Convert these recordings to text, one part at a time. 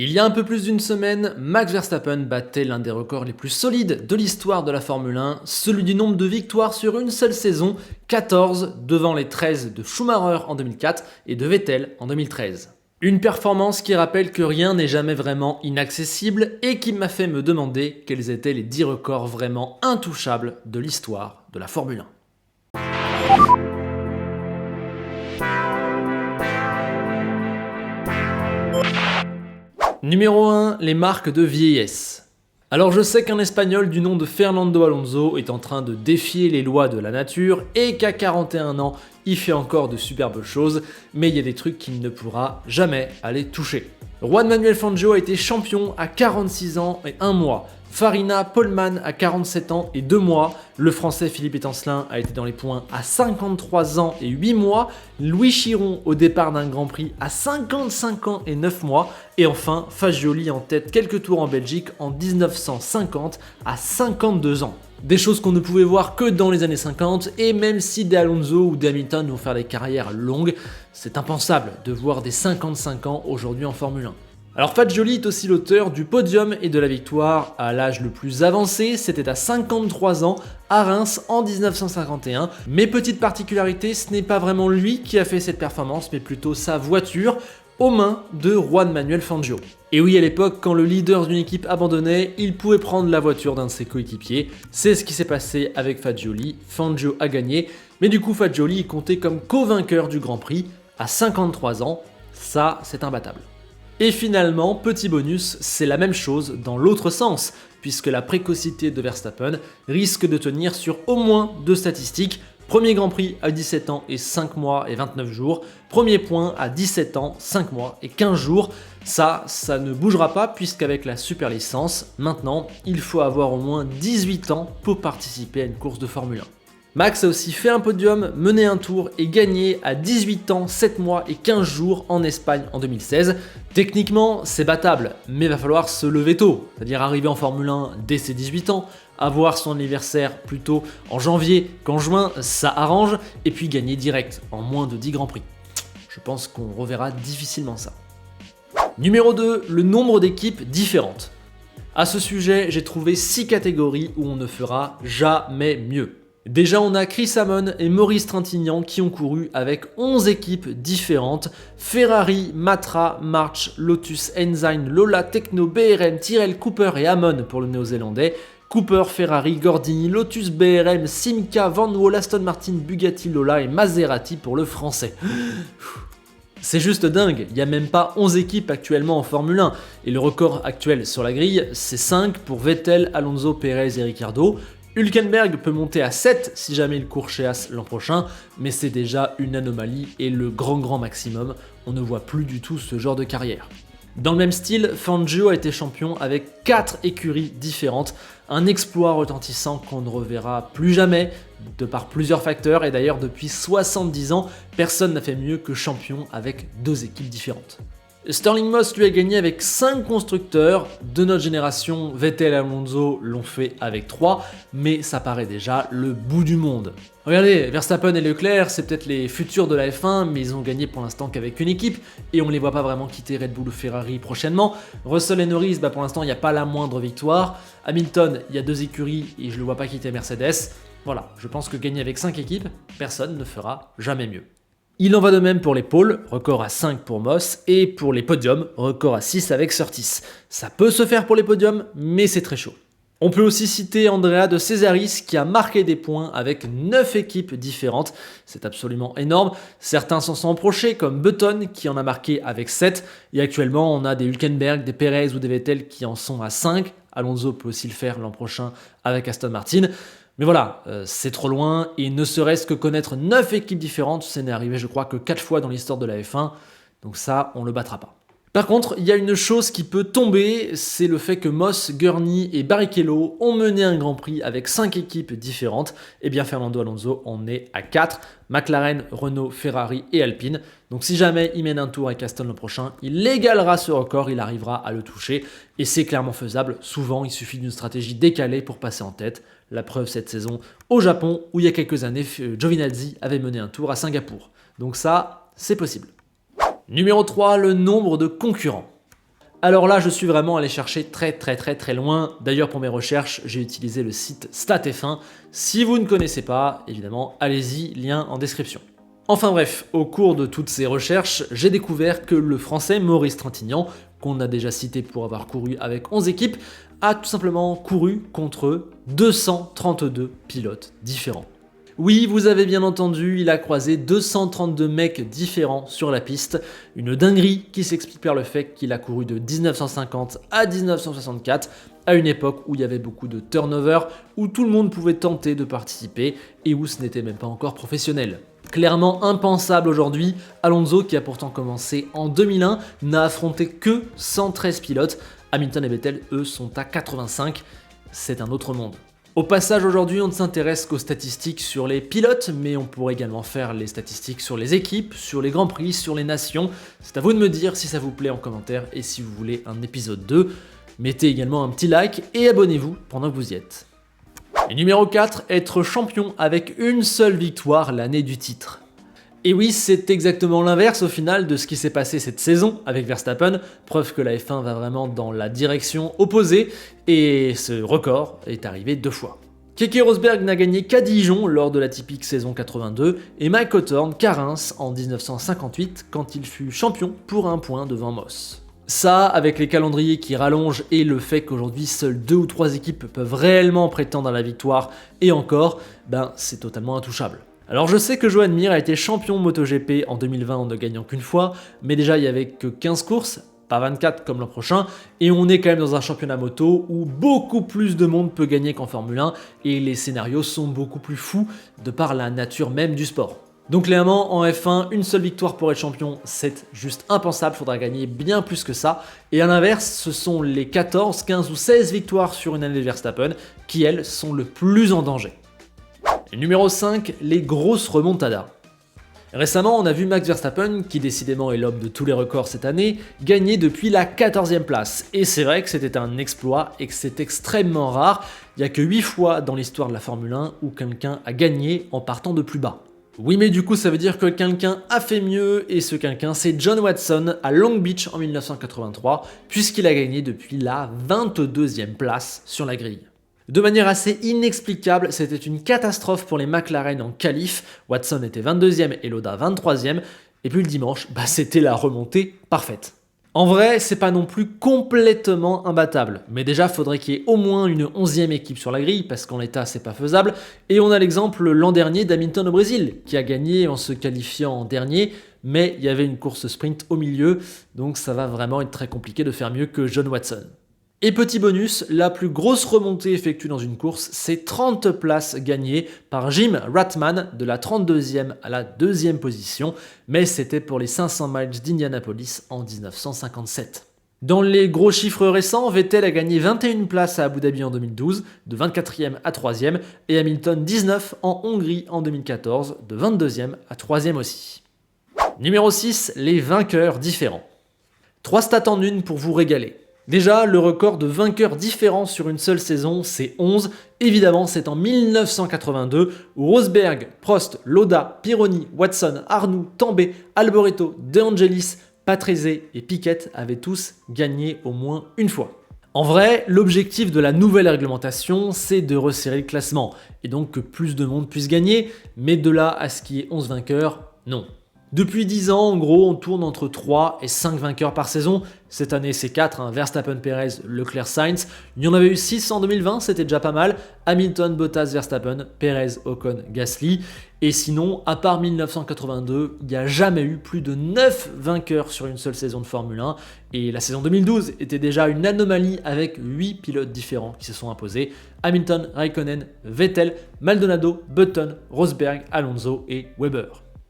Il y a un peu plus d'une semaine, Max Verstappen battait l'un des records les plus solides de l'histoire de la Formule 1, celui du nombre de victoires sur une seule saison, 14, devant les 13 de Schumacher en 2004 et de Vettel en 2013. Une performance qui rappelle que rien n'est jamais vraiment inaccessible et qui m'a fait me demander quels étaient les 10 records vraiment intouchables de l'histoire de la Formule 1. Numéro 1, les marques de vieillesse. Alors je sais qu'un Espagnol du nom de Fernando Alonso est en train de défier les lois de la nature et qu'à 41 ans, il fait encore de superbes choses, mais il y a des trucs qu'il ne pourra jamais aller toucher. Juan Manuel Fangio a été champion à 46 ans et 1 mois. Farina Pollman à 47 ans et 2 mois. Le français Philippe Étancelin a été dans les points à 53 ans et 8 mois. Louis Chiron au départ d'un Grand Prix à 55 ans et 9 mois. Et enfin, Fagioli en tête quelques tours en Belgique en 1950 à 52 ans. Des choses qu'on ne pouvait voir que dans les années 50, et même si des Alonso ou des Hamilton vont faire des carrières longues, c'est impensable de voir des 55 ans aujourd'hui en Formule 1. Alors Fagioli est aussi l'auteur du podium et de la victoire à l'âge le plus avancé, c'était à 53 ans à Reims en 1951. Mais petite particularité, ce n'est pas vraiment lui qui a fait cette performance, mais plutôt sa voiture, aux mains de Juan Manuel Fangio. Et oui, à l'époque, quand le leader d'une équipe abandonnait, il pouvait prendre la voiture d'un de ses coéquipiers. C'est ce qui s'est passé avec Fagioli. Fangio a gagné, mais du coup Fagioli est compté comme co-vainqueur du Grand Prix à 53 ans. Ça, c'est imbattable. Et finalement, petit bonus, c'est la même chose dans l'autre sens, puisque la précocité de Verstappen risque de tenir sur au moins 2 statistiques. Premier Grand Prix à 17 ans et 5 mois et 29 jours. Premier point à 17 ans, 5 mois et 15 jours. Ça ne bougera pas puisqu'avec la super licence, maintenant, il faut avoir au moins 18 ans pour participer à une course de Formule 1. Max a aussi fait un podium, mené un tour et gagné à 18 ans, 7 mois et 15 jours en Espagne en 2016. Techniquement, c'est battable, mais il va falloir se lever tôt, c'est-à-dire arriver en Formule 1 dès ses 18 ans, avoir son anniversaire plutôt en janvier qu'en juin, ça arrange, et puis gagner direct en moins de 10 Grands Prix. Je pense qu'on reverra difficilement ça. Numéro 2, le nombre d'équipes différentes. À ce sujet, j'ai trouvé 6 catégories où on ne fera jamais mieux. Déjà, on a Chris Amon et Maurice Trintignant qui ont couru avec 11 équipes différentes. Ferrari, Matra, March, Lotus, Ensign, Lola, Techno, BRM, Tyrrell, Cooper et Amon pour le néo-zélandais. Cooper, Ferrari, Gordini, Lotus, BRM, Simca, Van Wall, Aston Martin, Bugatti, Lola et Maserati pour le français. C'est juste dingue, il n'y a même pas 11 équipes actuellement en Formule 1. Et le record actuel sur la grille, c'est 5 pour Vettel, Alonso, Perez et Ricciardo. Hülkenberg peut monter à 7 si jamais il court chez As l'an prochain, mais c'est déjà une anomalie et le grand maximum. On ne voit plus du tout ce genre de carrière. Dans le même style, Fangio a été champion avec 4 écuries différentes, un exploit retentissant qu'on ne reverra plus jamais, de par plusieurs facteurs, et d'ailleurs depuis 70 ans, personne n'a fait mieux que champion avec 2 équipes différentes. Stirling Moss lui a gagné avec 5 constructeurs, de notre génération, Vettel et Alonso l'ont fait avec 3, mais ça paraît déjà le bout du monde. Regardez, Verstappen et Leclerc, c'est peut-être les futurs de la F1, mais ils ont gagné pour l'instant qu'avec une équipe, et on ne les voit pas vraiment quitter Red Bull ou Ferrari prochainement. Russell et Norris, pour l'instant il n'y a pas la moindre victoire. Hamilton, il y a 2 écuries, et je ne le vois pas quitter Mercedes. Voilà, je pense que gagner avec 5 équipes, personne ne fera jamais mieux. Il en va de même pour les pôles, record à 5 pour Moss, et pour les podiums, record à 6 avec Surtees. Ça peut se faire pour les podiums, mais c'est très chaud. On peut aussi citer Andrea de Cesaris qui a marqué des points avec 9 équipes différentes. C'est absolument énorme. Certains s'en sont approchés, comme Button qui en a marqué avec 7. Et actuellement, on a des Hülkenberg, des Perez ou des Vettel qui en sont à 5. Alonso peut aussi le faire l'an prochain avec Aston Martin. Mais voilà, c'est trop loin, et ne serait-ce que connaître 9 équipes différentes, ça n'est arrivé je crois que 4 fois dans l'histoire de la F1, donc ça, on le battra pas. Par contre, il y a une chose qui peut tomber, c'est le fait que Moss, Gurney et Barrichello ont mené un Grand Prix avec 5 équipes différentes, et bien Fernando Alonso en est à 4, McLaren, Renault, Ferrari et Alpine. Donc si jamais il mène un tour avec Aston le prochain, il égalera ce record, il arrivera à le toucher, et c'est clairement faisable. Souvent, il suffit d'une stratégie décalée pour passer en tête. La preuve cette saison au Japon, où il y a quelques années, Giovinazzi avait mené un tour à Singapour. Donc ça, c'est possible. Numéro 3, le nombre de concurrents. Alors là, je suis vraiment allé chercher très loin. D'ailleurs, pour mes recherches, j'ai utilisé le site StatF1. Si vous ne connaissez pas, évidemment, allez-y, lien en description. Enfin bref, au cours de toutes ces recherches, j'ai découvert que le français Maurice Trintignant, qu'on a déjà cité pour avoir couru avec 11 équipes, a tout simplement couru contre 232 pilotes différents. Oui, vous avez bien entendu, il a croisé 232 mecs différents sur la piste, une dinguerie qui s'explique par le fait qu'il a couru de 1950 à 1964, à une époque où il y avait beaucoup de turnover, où tout le monde pouvait tenter de participer et où ce n'était même pas encore professionnel. Clairement impensable aujourd'hui, Alonso, qui a pourtant commencé en 2001, n'a affronté que 113 pilotes. Hamilton et Vettel, eux, sont à 85. C'est un autre monde. Au passage, aujourd'hui, on ne s'intéresse qu'aux statistiques sur les pilotes, mais on pourrait également faire les statistiques sur les équipes, sur les grands prix, sur les nations. C'est à vous de me dire si ça vous plaît en commentaire et si vous voulez un épisode 2. Mettez également un petit like et abonnez-vous pendant que vous y êtes. Et numéro 4, être champion avec une seule victoire l'année du titre. Et oui, c'est exactement l'inverse au final de ce qui s'est passé cette saison avec Verstappen, preuve que la F1 va vraiment dans la direction opposée, et ce record est arrivé 2 fois. Keke Rosberg n'a gagné qu'à Dijon lors de la typique saison 82, et Mike Hawthorne qu'à Reims en 1958 quand il fut champion pour 1 point devant Moss. Ça, avec les calendriers qui rallongent et le fait qu'aujourd'hui seules 2 ou 3 équipes peuvent réellement prétendre à la victoire, et encore, c'est totalement intouchable. Alors je sais que Joan Mir a été champion MotoGP en 2020 en ne gagnant qu'une fois, mais déjà il n'y avait que 15 courses, pas 24 comme l'an prochain, et on est quand même dans un championnat moto où beaucoup plus de monde peut gagner qu'en Formule 1, et les scénarios sont beaucoup plus fous de par la nature même du sport. Donc clairement, en F1, une seule victoire pour être champion, c'est juste impensable, faudra gagner bien plus que ça. Et à l'inverse, ce sont les 14, 15 ou 16 victoires sur une année de Verstappen qui, elles, sont le plus en danger. Et numéro 5, les grosses remontadas. Récemment, on a vu Max Verstappen, qui décidément est l'homme de tous les records cette année, gagner depuis la 14e place. Et c'est vrai que c'était un exploit et que c'est extrêmement rare. Il n'y a que 8 fois dans l'histoire de la Formule 1 où quelqu'un a gagné en partant de plus bas. Oui, mais du coup, ça veut dire que quelqu'un a fait mieux, et ce quelqu'un, c'est John Watson à Long Beach en 1983, puisqu'il a gagné depuis la 22e place sur la grille. De manière assez inexplicable, c'était une catastrophe pour les McLaren en qualif. Watson était 22e et Lauda 23e, et puis le dimanche, c'était la remontée parfaite. En vrai, c'est pas non plus complètement imbattable, mais déjà faudrait qu'il y ait au moins une 11e équipe sur la grille, parce qu'en l'état c'est pas faisable, et on a l'exemple l'an dernier d'Hamilton au Brésil, qui a gagné en se qualifiant en dernier, mais il y avait une course sprint au milieu, donc ça va vraiment être très compliqué de faire mieux que John Watson. Et petit bonus, la plus grosse remontée effectuée dans une course, c'est 30 places gagnées par Jim Ratman de la 32e à la 2e position, mais c'était pour les 500 miles d'Indianapolis en 1957. Dans les gros chiffres récents, Vettel a gagné 21 places à Abu Dhabi en 2012, de 24e à 3e, et Hamilton 19 en Hongrie en 2014, de 22e à 3e aussi. Numéro 6, les vainqueurs différents. 3 stats en une pour vous régaler. Déjà, le record de vainqueurs différents sur une seule saison, c'est 11. Évidemment, c'est en 1982 où Rosberg, Prost, Lauda, Pironi, Watson, Arnoux, Tambay, Alboreto, De Angelis, Patrese et Piquet avaient tous gagné au moins une fois. En vrai, l'objectif de la nouvelle réglementation, c'est de resserrer le classement, et donc que plus de monde puisse gagner, mais de là à ce qu'il y ait 11 vainqueurs, non. Depuis 10 ans, en gros, on tourne entre 3 et 5 vainqueurs par saison. Cette année, c'est 4, Verstappen, Perez, Leclerc, Sainz. Il y en avait eu 6 en 2020, c'était déjà pas mal. Hamilton, Bottas, Verstappen, Perez, Ocon, Gasly. Et sinon, à part 1982, il n'y a jamais eu plus de 9 vainqueurs sur une seule saison de Formule 1. Et la saison 2012 était déjà une anomalie avec 8 pilotes différents qui se sont imposés. Hamilton, Raikkonen, Vettel, Maldonado, Button, Rosberg, Alonso et Webber.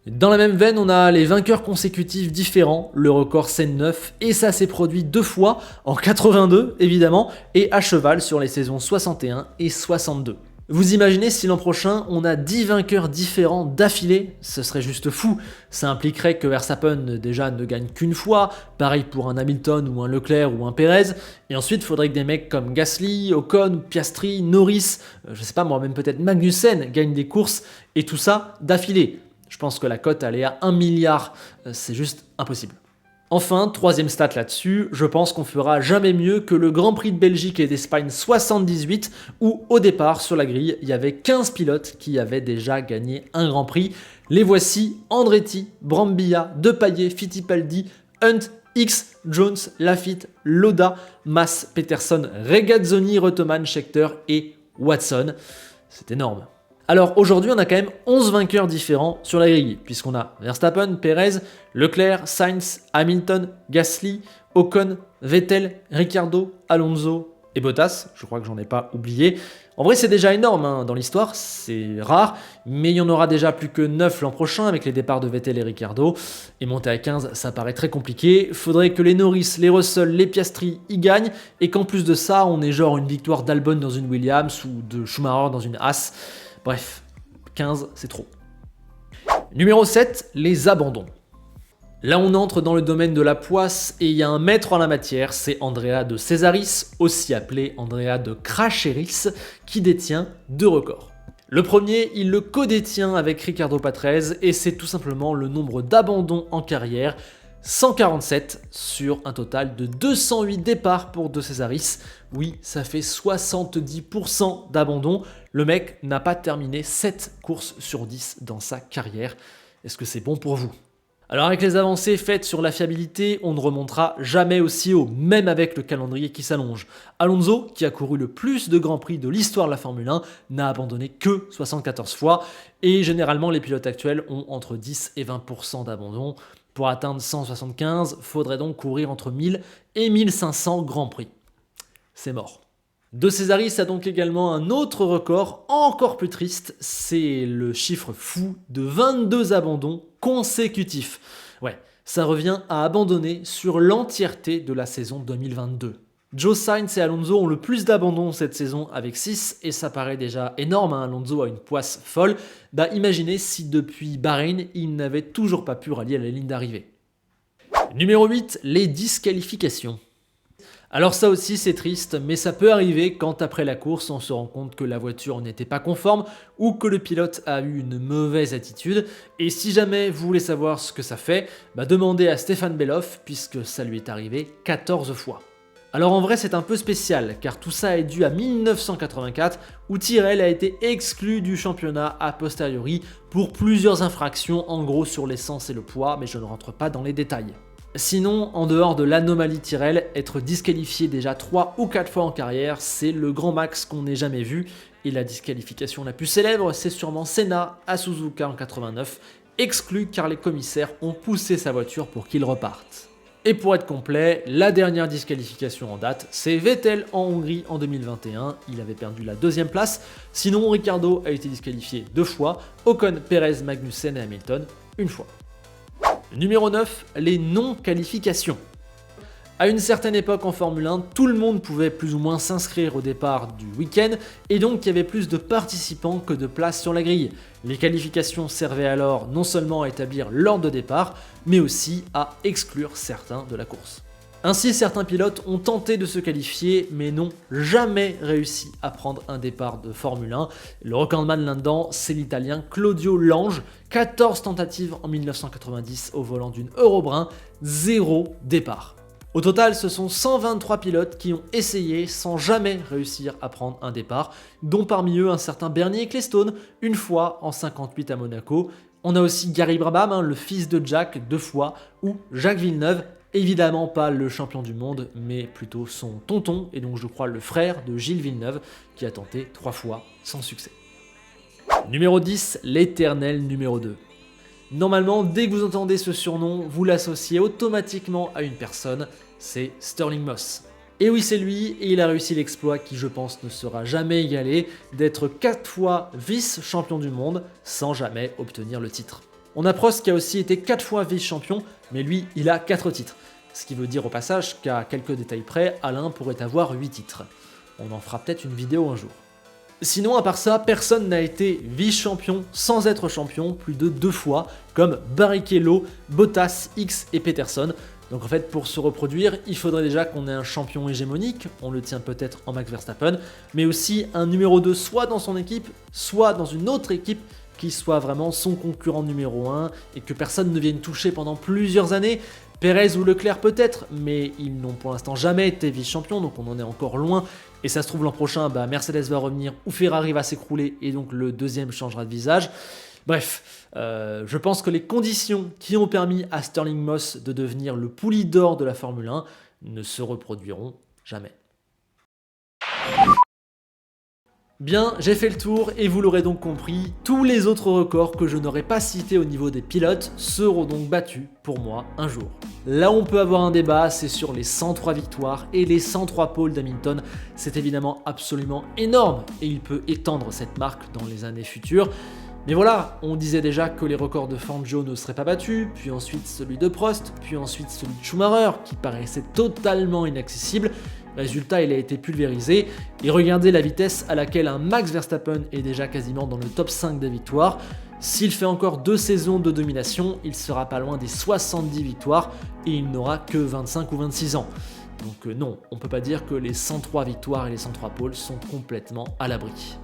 Dans la même veine, on a les vainqueurs consécutifs différents, le record c'est 9, et ça s'est produit 2 fois, en 82 évidemment, et à cheval sur les saisons 61 et 62. Vous imaginez si l'an prochain on a 10 vainqueurs différents d'affilée, ce serait juste fou. Ça impliquerait que Verstappen déjà ne gagne qu'une fois, pareil pour un Hamilton ou un Leclerc ou un Perez, et ensuite il faudrait que des mecs comme Gasly, Ocon, Piastri, Norris, je sais pas moi, même peut-être Magnussen gagnent des courses, et tout ça d'affilée. Je pense que la cote elle est à 1 milliard, c'est juste impossible. Enfin, troisième stat là-dessus, je pense qu'on fera jamais mieux que le Grand Prix de Belgique et d'Espagne 78, où au départ sur la grille, il y avait 15 pilotes qui avaient déjà gagné un Grand Prix. Les voici: Andretti, Brambilla, Depailler, Fittipaldi, Hunt, X, Jones, Laffite, Lauda, Mas, Peterson, Regazzoni, Reutemann, Scheckter et Watson. C'est énorme. Alors aujourd'hui, on a quand même 11 vainqueurs différents sur la grille, puisqu'on a Verstappen, Perez, Leclerc, Sainz, Hamilton, Gasly, Ocon, Vettel, Ricciardo, Alonso et Bottas. Je crois que j'en ai pas oublié. En vrai, c'est déjà énorme hein, dans l'histoire, c'est rare, mais il y en aura déjà plus que 9 l'an prochain avec les départs de Vettel et Ricciardo. Et monter à 15, ça paraît très compliqué. Faudrait que les Norris, les Russell, les Piastri y gagnent, et qu'en plus de ça, on ait genre une victoire d'Albon dans une Williams ou de Schumacher dans une Haas. Bref, 15, c'est trop. Numéro 7, les abandons. Là, on entre dans le domaine de la poisse et il y a un maître en la matière, c'est Andrea de Cesaris, aussi appelé Andrea de Cracheris, qui détient 2 records. Le premier, il le co-détient avec Riccardo Patrese et c'est tout simplement le nombre d'abandons en carrière, 147 sur un total de 208 départs pour De Cesaris. Oui, ça fait 70% d'abandon. Le mec n'a pas terminé 7 courses sur 10 dans sa carrière. Est-ce que c'est bon pour vous ? Alors avec les avancées faites sur la fiabilité, on ne remontera jamais aussi haut, même avec le calendrier qui s'allonge. Alonso, qui a couru le plus de Grands Prix de l'histoire de la Formule 1, n'a abandonné que 74 fois, et généralement les pilotes actuels ont entre 10 et 20% d'abandon. Pour atteindre 175, faudrait donc courir entre 1000 et 1500 Grands Prix. C'est mort. De Cesaris a donc également un autre record encore plus triste, c'est le chiffre fou de 22 abandons consécutifs. Ouais, ça revient à abandonner sur l'entièreté de la saison 2022. Joe Sainz et Alonso ont le plus d'abandons cette saison avec 6 et ça paraît déjà énorme, hein. Alonso a une poisse folle. Imaginez si depuis Bahreïn, il n'avait toujours pas pu rallier la ligne d'arrivée. Numéro 8, les disqualifications. Alors ça aussi c'est triste, mais ça peut arriver quand après la course on se rend compte que la voiture n'était pas conforme ou que le pilote a eu une mauvaise attitude. Et si jamais vous voulez savoir ce que ça fait, demandez à Stéphane Bellof puisque ça lui est arrivé 14 fois. Alors en vrai c'est un peu spécial car tout ça est dû à 1984 où Tyrrell a été exclu du championnat a posteriori pour plusieurs infractions en gros sur l'essence et le poids, mais je ne rentre pas dans les détails. Sinon, en dehors de l'anomalie Tyrrell, être disqualifié déjà 3 ou 4 fois en carrière, c'est le grand max qu'on n'ait jamais vu. Et la disqualification la plus célèbre, c'est sûrement Senna à Suzuka en 89, exclu car les commissaires ont poussé sa voiture pour qu'il reparte. Et pour être complet, la dernière disqualification en date, c'est Vettel en Hongrie en 2021, il avait perdu la 2e place. Sinon, Ricciardo a été disqualifié 2 fois, Ocon, Perez, Magnussen et Hamilton 1 fois. Numéro 9, les non-qualifications. À une certaine époque en Formule 1, tout le monde pouvait plus ou moins s'inscrire au départ du week-end et donc il y avait plus de participants que de places sur la grille. Les qualifications servaient alors non seulement à établir l'ordre de départ, mais aussi à exclure certains de la course. Ainsi, certains pilotes ont tenté de se qualifier, mais n'ont jamais réussi à prendre un départ de Formule 1. Le recordman là-dedans, c'est l'italien Claudio Lange, 14 tentatives en 1990 au volant d'une Eurobrun, 0 départ. Au total, ce sont 123 pilotes qui ont essayé sans jamais réussir à prendre un départ, dont parmi eux un certain Bernie Ecclestone, une fois en 58 à Monaco. On a aussi Gary Brabham, le fils de Jack, 2 fois, ou Jacques Villeneuve, évidemment pas le champion du monde, mais plutôt son tonton, et donc je crois le frère de Gilles Villeneuve, qui a tenté 3 fois sans succès. Numéro 10, l'éternel numéro 2. Normalement, dès que vous entendez ce surnom, vous l'associez automatiquement à une personne, c'est Stirling Moss. Et oui, c'est lui, et il a réussi l'exploit qui, je pense, ne sera jamais égalé, d'être 4 fois vice-champion du monde, sans jamais obtenir le titre. On a Prost qui a aussi été 4 fois vice-champion, mais lui, il a 4 titres. Ce qui veut dire au passage qu'à quelques détails près, Alain pourrait avoir 8 titres. On en fera peut-être une vidéo un jour. Sinon, à part ça, personne n'a été vice-champion sans être champion plus de 2 fois, comme Barrichello, Bottas, X et Peterson. Donc en fait, pour se reproduire, il faudrait déjà qu'on ait un champion hégémonique, on le tient peut-être en Max Verstappen, mais aussi un numéro 2 soit dans son équipe, soit dans une autre équipe qui soit vraiment son concurrent numéro 1 et que personne ne vienne toucher pendant plusieurs années. Perez ou Leclerc peut-être, mais ils n'ont pour l'instant jamais été vice-champions, donc on en est encore loin. Et ça se trouve l'an prochain, Mercedes va revenir ou Ferrari va s'écrouler et donc le deuxième changera de visage. Bref, je pense que les conditions qui ont permis à Stirling Moss de devenir le poulie d'or de la Formule 1 ne se reproduiront jamais. Bien, j'ai fait le tour et vous l'aurez donc compris, tous les autres records que je n'aurais pas cités au niveau des pilotes seront donc battus pour moi un jour. Là où on peut avoir un débat, c'est sur les 103 victoires et les 103 pôles d'Hamilton. C'est évidemment absolument énorme et il peut étendre cette marque dans les années futures. Mais voilà, on disait déjà que les records de Fangio ne seraient pas battus, puis ensuite celui de Prost, puis ensuite celui de Schumacher qui paraissait totalement inaccessible. Résultat, il a été pulvérisé, et regardez la vitesse à laquelle un Max Verstappen est déjà quasiment dans le top 5 des victoires. S'il fait encore 2 saisons de domination, il sera pas loin des 70 victoires, et il n'aura que 25 ou 26 ans. Donc non, on peut pas dire que les 103 victoires et les 103 pôles sont complètement à l'abri.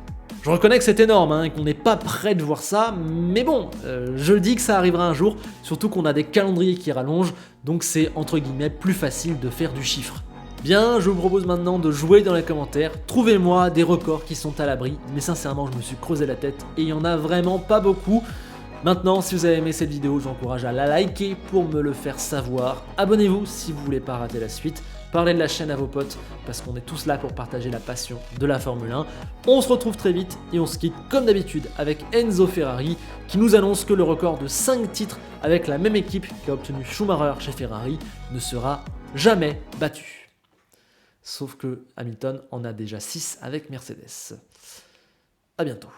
Je reconnais que c'est énorme et qu'on n'est pas prêt de voir ça, mais bon, je le dis que ça arrivera un jour, surtout qu'on a des calendriers qui rallongent, donc c'est entre guillemets plus facile de faire du chiffre. Bien, je vous propose maintenant de jouer dans les commentaires, trouvez-moi des records qui sont à l'abri, mais sincèrement je me suis creusé la tête et il y en a vraiment pas beaucoup. Maintenant, si vous avez aimé cette vidéo, j'encourage à la liker pour me le faire savoir. Abonnez-vous si vous voulez pas rater la suite. Parlez de la chaîne à vos potes, parce qu'on est tous là pour partager la passion de la Formule 1. On se retrouve très vite et on se quitte comme d'habitude avec Enzo Ferrari, qui nous annonce que le record de 5 titres avec la même équipe qu'a obtenu Schumacher chez Ferrari ne sera jamais battu. Sauf que Hamilton en a déjà 6 avec Mercedes. A bientôt.